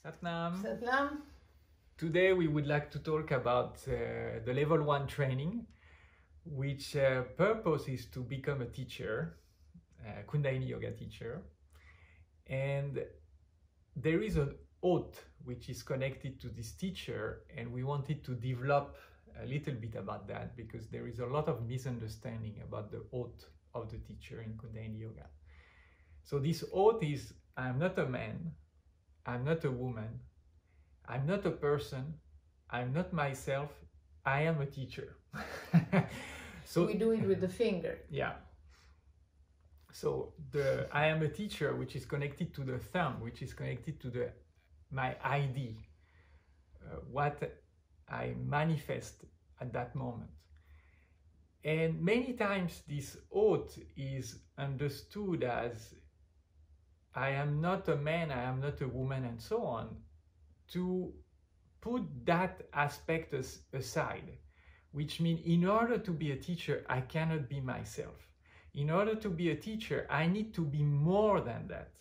Satnam. Satnam. Today we would like to talk about the level 1 training, which purpose is to become a teacher, Kundalini Yoga teacher. And there is an oath which is connected to this teacher, and we wanted to develop a little bit about that because there is a lot of misunderstanding about the oath of the teacher in Kundalini Yoga. So this oath is, I'm not a man, I'm not a woman, I'm not a person, I'm not myself, I am a teacher. So we do it with the finger. Yeah. So the I am a teacher, which is connected to the thumb, which is connected to my ID, what I manifest at that moment. And many times this oath is understood as I am not a man, I am not a woman, and so on, to put that aspect aside, which means in order to be a teacher, I cannot be myself. In order to be a teacher, I need to be more than that.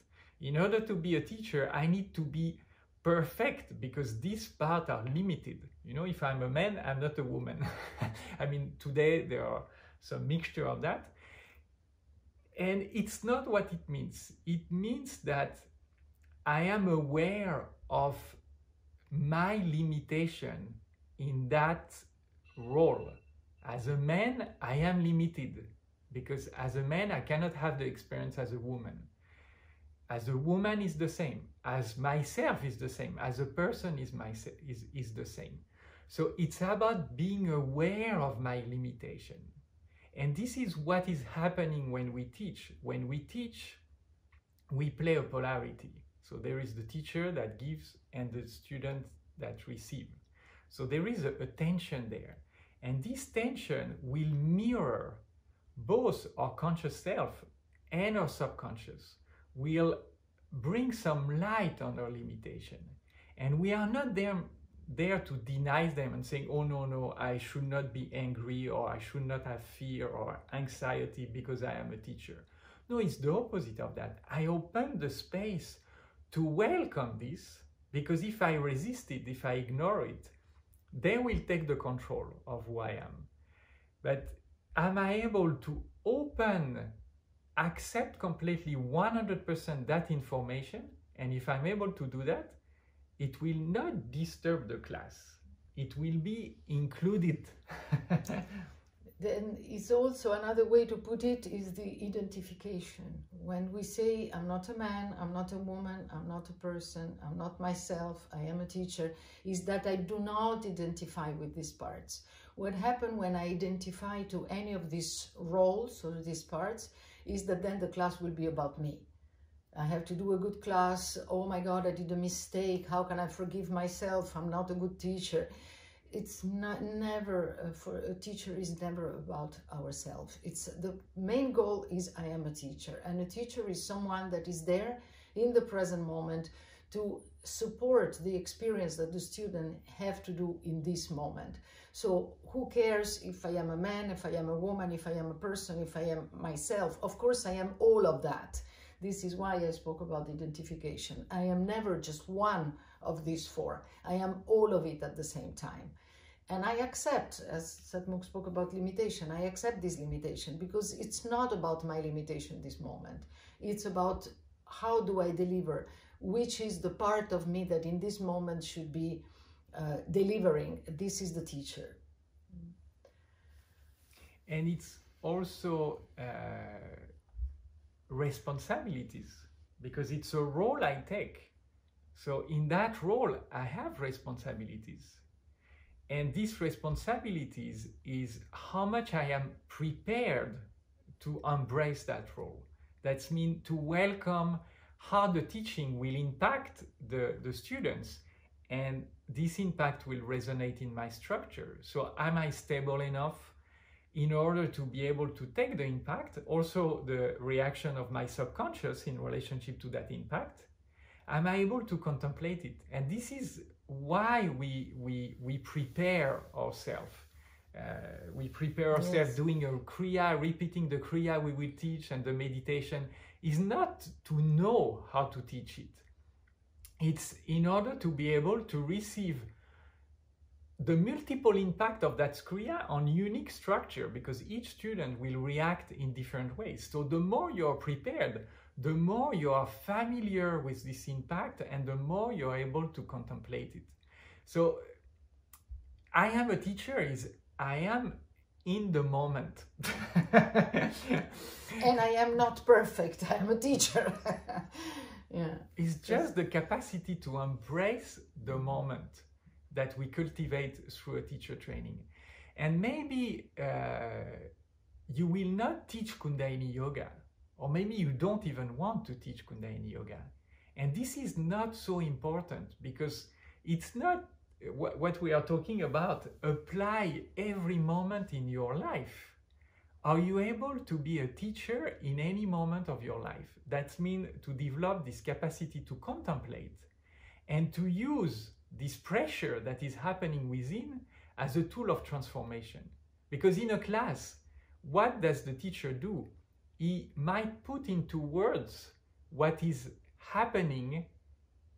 In order to be a teacher, I need to be perfect because these parts are limited. You know, if I'm a man, I'm not a woman. I mean, today there are some mixture of that. And it's not what it means. It means that I am aware of my limitation in that role. As a man, I am limited because as a man, I cannot have the experience as a woman. As a woman is the same. As myself is the same. As a person is the same. So it's about being aware of my limitation. And this is what is happening when we teach. When we teach, we play a polarity. So there is the teacher that gives and the student that receive. So there is a tension there. And this tension will mirror both our conscious self and our subconscious. Will bring some light on our limitation. And we are not there to deny them and saying, oh no, I should not be angry, or I should not have fear or anxiety because I am a teacher. No, it's the opposite of that. I open the space to welcome this, because if I resist it, if I ignore it, they will take the control of who I am. But am I able to accept completely 100% that information? And if I'm able to do that, it will not disturb the class. It will be included. Then it's also another way to put it is the identification. When we say, I'm not a man, I'm not a woman, I'm not a person, I'm not myself, I am a teacher, is that I do not identify with these parts. What happens when I identify to any of these roles or these parts is that then the class will be about me. I have to do a good class. Oh my God, I did a mistake. How can I forgive myself? I'm not a good teacher. It's never, for a teacher is never about ourselves. It's the main goal is I am a teacher. And a teacher is someone that is there in the present moment to support the experience that the student have to do in this moment. So who cares if I am a man, if I am a woman, if I am a person, if I am myself? Of course, I am all of that. This is why I spoke about identification. I am never just one of these four. I am all of it at the same time. And I accept, as Satmukh spoke about limitation, I accept this limitation because it's not about my limitation this moment. It's about how do I deliver, which is the part of me that in this moment should be delivering. This is the teacher. And it's also responsibilities, because it's a role I take. So in that role, I have responsibilities. And these responsibilities is how much I am prepared to embrace that role. That means to welcome how the teaching will impact the students, and this impact will resonate in my structure. So am I stable enough in order to be able to take the impact, also the reaction of my subconscious in relationship to that impact? Am I able to contemplate it? And this is why we prepare ourselves. We prepare ourselves, yes, doing a kriya, repeating the kriya we will teach, and the meditation is not to know how to teach it. it's in order to be able to receive the multiple impact of that kriya on unique structure, because each student will react in different ways. So the more you're prepared, the more you are familiar with this impact, and the more you're able to contemplate it. So I am a teacher is I am in the moment. And I am not perfect, I am a teacher. Yeah. It's just the capacity to embrace the moment that we cultivate through a teacher training. And maybe you will not teach Kundalini Yoga, or maybe you don't even want to teach Kundalini Yoga. And this is not so important, because it's not what we are talking about. Apply every moment in your life. Are you able to be a teacher in any moment of your life? That means to develop this capacity to contemplate and to use this pressure that is happening within as a tool of transformation. Because in a class, what does the teacher do? He might put into words what is happening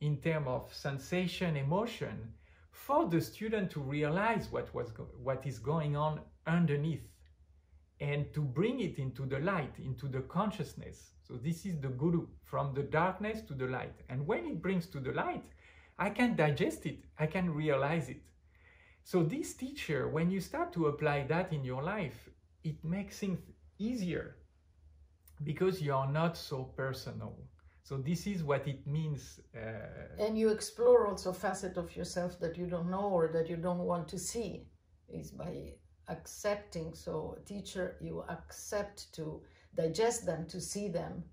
in terms of sensation, emotion, for the student to realize what is going on underneath, and to bring it into the light, into the consciousness. So this is the guru, from the darkness to the light. And when it brings to the light, I can digest it, I can realize it. So this teacher, when you start to apply that in your life, it makes things easier, because you are not so personal. So this is what it means. And you explore also facets of yourself that you don't know or that you don't want to see, is by accepting. So teacher, you accept to digest them, to see them,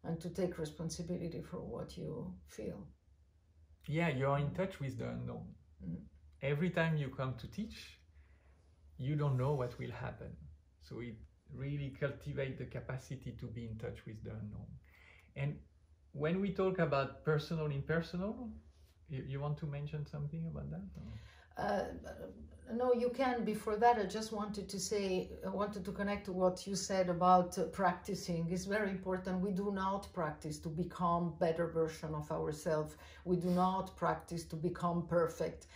and to take responsibility for what you feel. Yeah, you're in touch with the unknown. Every time you come to teach, you don't know what will happen. So it really cultivates the capacity to be in touch with the unknown. And when we talk about personal, impersonal, you want to mention something about that? No, you can. Before that, I just wanted to say, I wanted to connect to what you said about practicing. It's very important. We do not practice to become better version of ourselves. We do not practice to become perfect.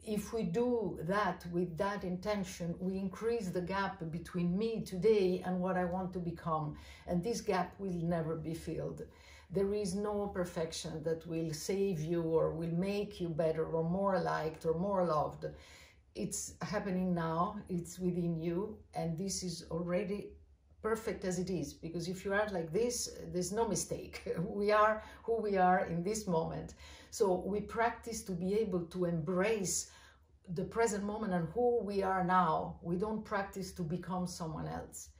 If we do that with that intention, we increase the gap between me today and what I want to become. And this gap will never be filled. There is no perfection that will save you or will make you better or more liked or more loved. It's happening now, it's within you, and this is already perfect as it is, because if you are like this, there's no mistake. We are who we are in this moment. So we practice to be able to embrace the present moment and who we are now. We don't practice to become someone else.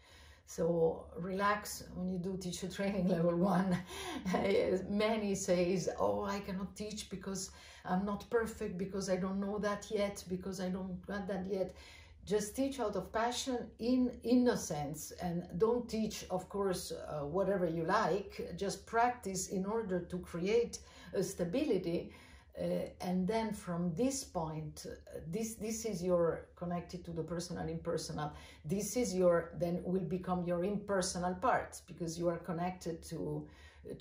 So relax when you do teacher training level 1. Many says, oh, I cannot teach because I'm not perfect, because I don't know that yet, because I don't got that yet. Just teach out of passion, in innocence, and don't teach, of course, whatever you like. Just practice in order to create a stability. And then from this point, this is your connected to the personal, impersonal. This is your, then will become your impersonal parts, because you are connected to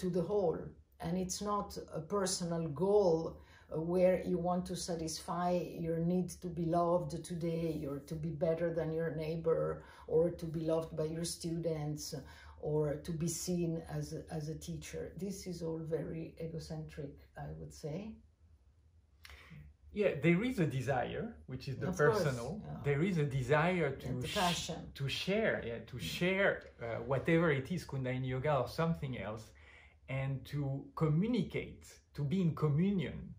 the whole. And it's not a personal goal where you want to satisfy your need to be loved today, or to be better than your neighbor, or to be loved by your students, or to be seen as a teacher. This is all very egocentric, I would say. Yeah, there is a desire, which is the Of personal. course, yeah. There is a desire to the passion. To share, whatever it is, Kundalini Yoga or something else, and to communicate, to be in communion,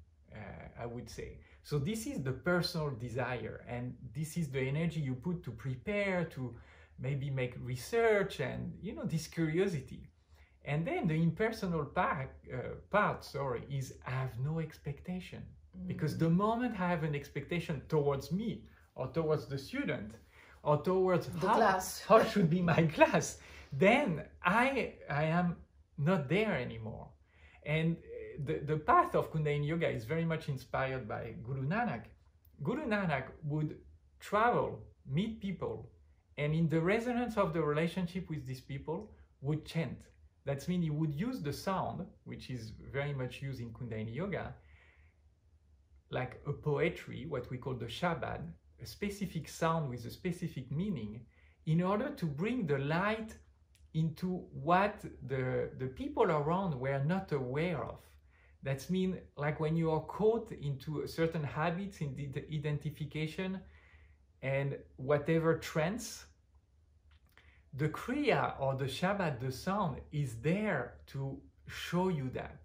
I would say. So this is the personal desire, and this is the energy you put to prepare, to maybe make research, and this curiosity. And then the impersonal part, is I have no expectation. Because the moment I have an expectation towards me, or towards the student, or towards how should be my class, then I am not there anymore. And the path of Kundalini Yoga is very much inspired by Guru Nanak. Guru Nanak would travel, meet people, and in the resonance of the relationship with these people, would chant, That means he would use the sound, which is very much used in Kundalini Yoga, like a poetry, what we call the Shabad, a specific sound with a specific meaning, in order to bring the light into what the people around were not aware of. That means, like when you are caught into certain habits in the identification and whatever trends, the Kriya or the Shabbat, the sound, is there to show you that.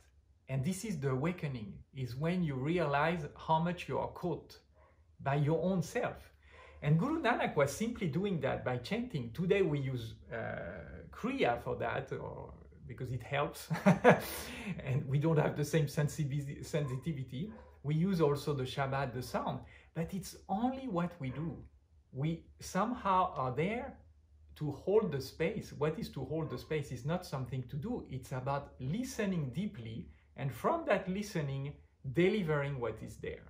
And this is the awakening, is when you realize how much you are caught by your own self. And Guru Nanak was simply doing that by chanting. Today we use Kriya for that, or because it helps, and we don't have the same sensitivity. We use also the Shabbat, the sound, but it's only what we do. We somehow are there to hold the space. What is to hold the space is not something to do. It's about listening deeply, and from that listening, delivering what is there.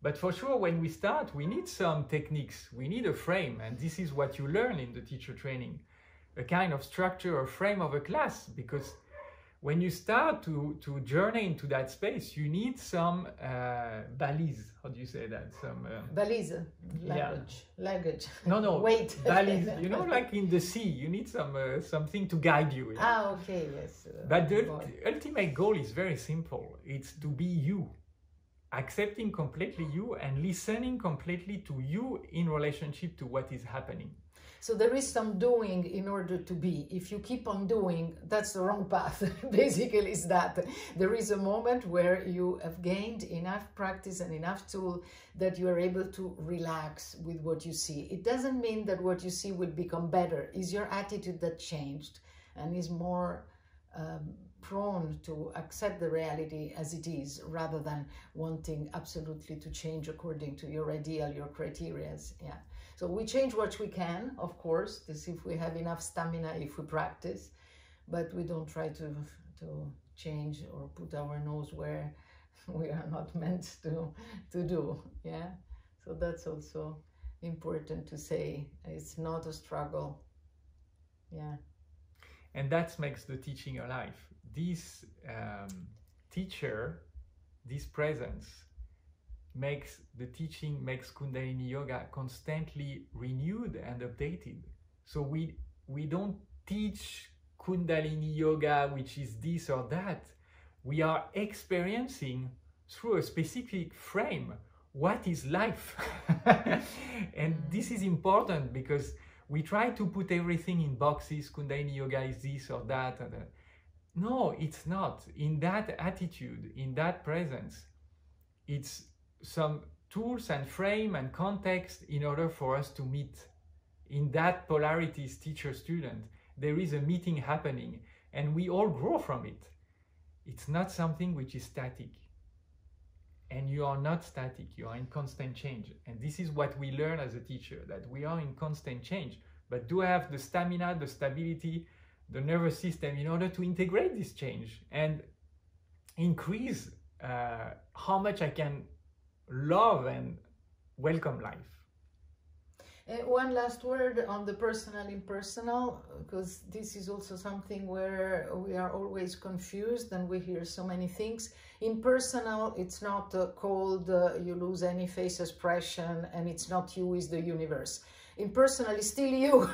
But for sure, when we start, we need some techniques. We need a frame, and this is what you learn in the teacher training, a kind of structure or frame of a class, because when you start to journey into that space, you need some balise. How do you say that? Some balise, luggage. No. Wait. Balise. You know, like in the sea, you need some something to guide you. Yeah? Ah, okay, yes. But the ultimate goal is very simple. It's to be you, accepting completely you and listening completely to you in relationship to what is happening. So there is some doing in order to be. If you keep on doing, that's the wrong path. Basically, is that there is a moment where you have gained enough practice and enough tool that you are able to relax with what you see. It doesn't mean that what you see will become better. It's your attitude that changed and is more prone to accept the reality as it is, rather than wanting absolutely to change according to your ideal, your criteria. Yeah. So we change what we can, of course, this if we have enough stamina, if we practice, but we don't try to change or put our nose where we are not meant to do. Yeah. So that's also important to say. It's not a struggle. Yeah. And that makes the teaching alive. This teacher, this presence, makes the teaching, makes Kundalini Yoga constantly renewed and updated. So we don't teach Kundalini Yoga, which is this or that. We are experiencing through a specific frame what is life. And this is important because we try to put everything in boxes. Kundalini Yoga is this or that. No, it's not. In that attitude, in that presence, it's some tools and frame and context in order for us to meet. In that polarities teacher-student, there is a meeting happening and we all grow from it. It's not something which is static. And you are not static, you are in constant change. And this is what we learn as a teacher, that we are in constant change. But do I have the stamina, the stability, the nervous system in order to integrate this change and increase how much I can love and welcome life? One last word on the personal impersonal, because this is also something where we are always confused and we hear so many things. Impersonal, it's not called you lose any face expression, and it's not you is the universe. Impersonal is still you.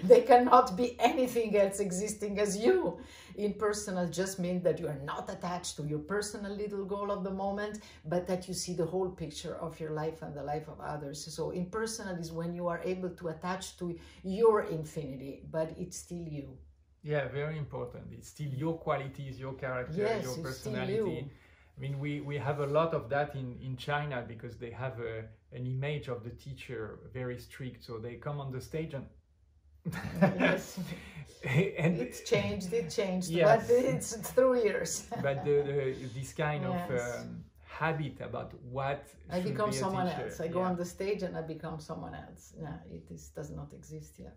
There cannot be anything else existing as you. Impersonal just means that you are not attached to your personal little goal of the moment, but that you see the whole picture of your life and the life of others. So impersonal is when you are able to attach to your infinity, but it's still you. Yeah, very important. It's still your qualities, your character, yes, your personality. Still you. I mean, we have a lot of that in China because they have an image of the teacher very strict. So they come on the stage and yes, and it changed, yes. But it's through years. But this kind yes. of habit about what I become be someone teacher. else. I go on the stage and I become someone else. No, does not exist yet.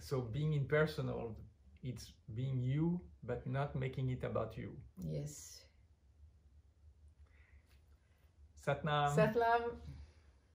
So being impersonal, it's being you, but not making it about you. Yes. Satnam. Satnam.